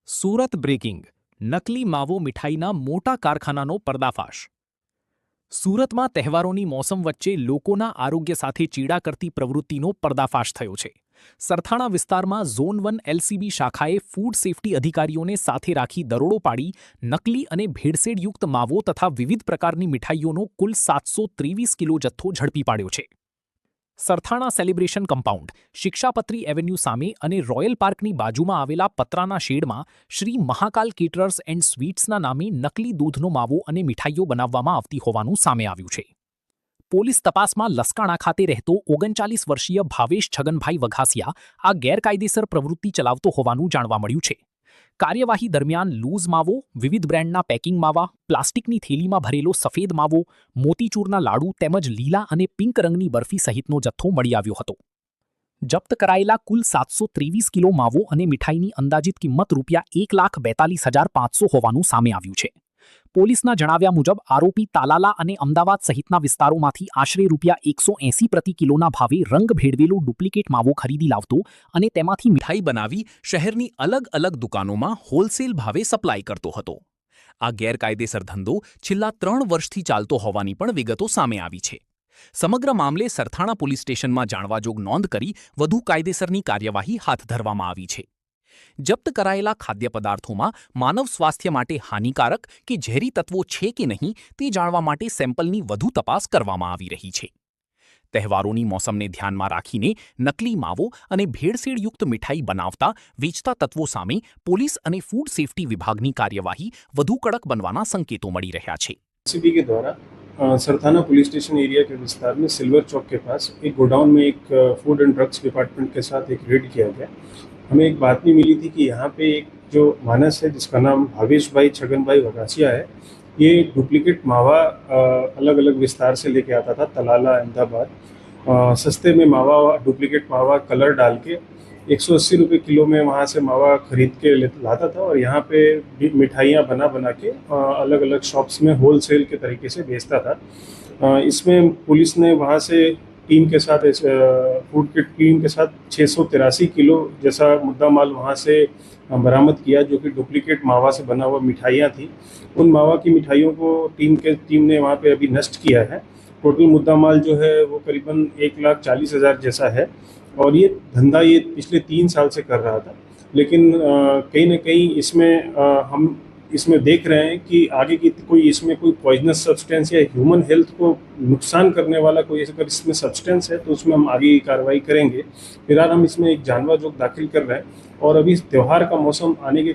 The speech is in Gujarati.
સુરત બ્રેકિંગ નકલી માવો મીઠાઈના મોટા કારખાનાનો પર્દાફાશ. સુરતમાં તહેવારોની મોસમ વચ્ચે લોકોના આરોગ્ય સાથે ચીડા કરતી પ્રવૃત્તિનો પર્દાફાશ થયો છે. સરથાણા વિસ્તારમાં ઝોન 1 એલસીબી શાખાએ ફૂડ સેફ્ટી અધિકારીઓને સાથે રાખી દરોડો પાડી નકલી અને ભેળસેળયુક્ત માવો તથા વિવિધ પ્રકારની મીઠાઈઓનો કુલ 723 કિલો જથ્થો ઝડપી પાડ્યો છે. Sarthana celebration compound, Shikshapatri avenue સામે અને રોયલ પાર્કની બાજુમાં આવેલા પતરાના શેડમાં શ્રી મહાકાલ કેટરર્સ એન્ડ સ્વીટ્સના નામે નકલી દૂધનો માવો અને મીઠાઈઓ બનાવવામાં આવતી હોવાનું સામે આવ્યું છે. પોલીસ તપાસમાં લસકાણા ખાતે રહેતો 39 વર્ષીય ભાવેશ છગનભાઈ વઘાસિયા આ ગેરકાયદેસર પ્રવૃત્તિ ચલાવતો હોવાનું જાણવા મળ્યું છે. કાર્યવાહી દરમિયાન લૂઝ માવો, વિવિધ બ્રાન્ડના પેકિંગ માવા, પ્લાસ્ટિકની થેલીમાં ભરેલો સફેદ માવો, મોતીચૂરના લાડુ તેમજ લીલા અને પિંક રંગની બરફી સહિતનો જથ્થો મળી આવ્યો હતો. જપ્ત કરાયેલા કુલ 723 કિલો માવો અને મીઠાઈની અંદાજિત કિંમત ₹1,42,500 હોવાનું સામે આવ્યું છે. પોલીસના જણાવ્યા મુજબ આરોપી તાલાલા અને અમદાવાદ સહિતના વિસ્તારોમાંથી આશરે ₹180 પ્રતિ કિલોના ભાવે રંગ ભેળવેલો ડુપ્લિકેટ માવો ખરીદી લાવતો અને તેમાંથી મીઠાઈ બનાવી શહેરની અલગ અલગ દુકાનોમાં હોલસેલ ભાવે સપ્લાય કરતો હતો. આ ગેરકાયદેસર ધંધો છેલ્લા 3 વર્ષથી ચાલતો હોવાની પણ વિગતો સામે આવી છે. સમગ્ર મામલે સરથાણા પોલીસ સ્ટેશનમાં જાણવાજોગ નોંધ કરી વધુ કાયદેસરની કાર્યવાહી હાથ ધરવામાં આવી છે. જપ્ત કરાયેલા ખાદ્ય પદાર્થોમાં માનવ સ્વાસ્થ્ય માટે હાનિકારક કે ઝેરી તત્વો છે કે નહીં તે જાણવા માટે સેમ્પલની વધુ તપાસ કરવામાં આવી રહી છે. તહેવારોની મોસમને ધ્યાનમાં રાખીને નકલી માવો અને ભેળસેળયુક્ત મીઠાઈ બનાવતા વેચતા તત્વો સામે પોલીસ અને ફૂડ સેફ્ટી વિભાગની કાર્યવાહી વધુ કડક બનવાના સંકેતો મળી રહ્યા છે. एसीबी के द्वारा सरथाना पुलिस स्टेशन एरिया के विस्तार में सिल्वर चौक के पास एक गोडाउन में एक फूड एंड ड्रग्स डिपार्टमेंट के साथ एक रेड किया गया. हमें एक बातमी मिली थी कि यहाँ पे एक जो मानस है जिसका नाम भावेश भाई छगन भाई वघासिया है, ये डुप्लीकेट मावा अलग अलग विस्तार से लेके आता था, तलाला अहमदाबाद. सस्ते में मावा, डुप्लीकेट मावा कलर डाल के 180 रुपये किलो में वहाँ से मावा खरीद के लाता था और यहाँ पे मिठाइयाँ बना बना के अलग अलग शॉप्स में होल सेल के तरीके से बेचता था. इसमें पुलिस ने वहाँ से टीम के साथ फूड की टीम के साथ 683 किलो जैसा मुद्दा माल वहाँ से बरामद किया, जो कि डुप्लीकेट मावा से बना हुआ मिठाइयाँ थी. उन मावा की मिठाइयों को टीम ने वहाँ पे अभी नष्ट किया है. टोटल मुद्दा माल जो है वो करीबन 1,40,000 जैसा है और ये धंधा ये पिछले 3 साल से कर रहा था. लेकिन कहीं ना कहीं इसमें हम इसमें देख रहे हैं कि आगे की कोई इसमें कोई पॉइजनस सब्सटेंस या ह्यूमन हेल्थ को नुकसान करने वाला कोई अगर इसमें सब्सटेंस है तो उसमें हम आगे की कार्रवाई करेंगे. फिलहाल हम इसमें एक जानवा जोग दाखिल कर रहे हैं और अभी त्यौहार का मौसम आने के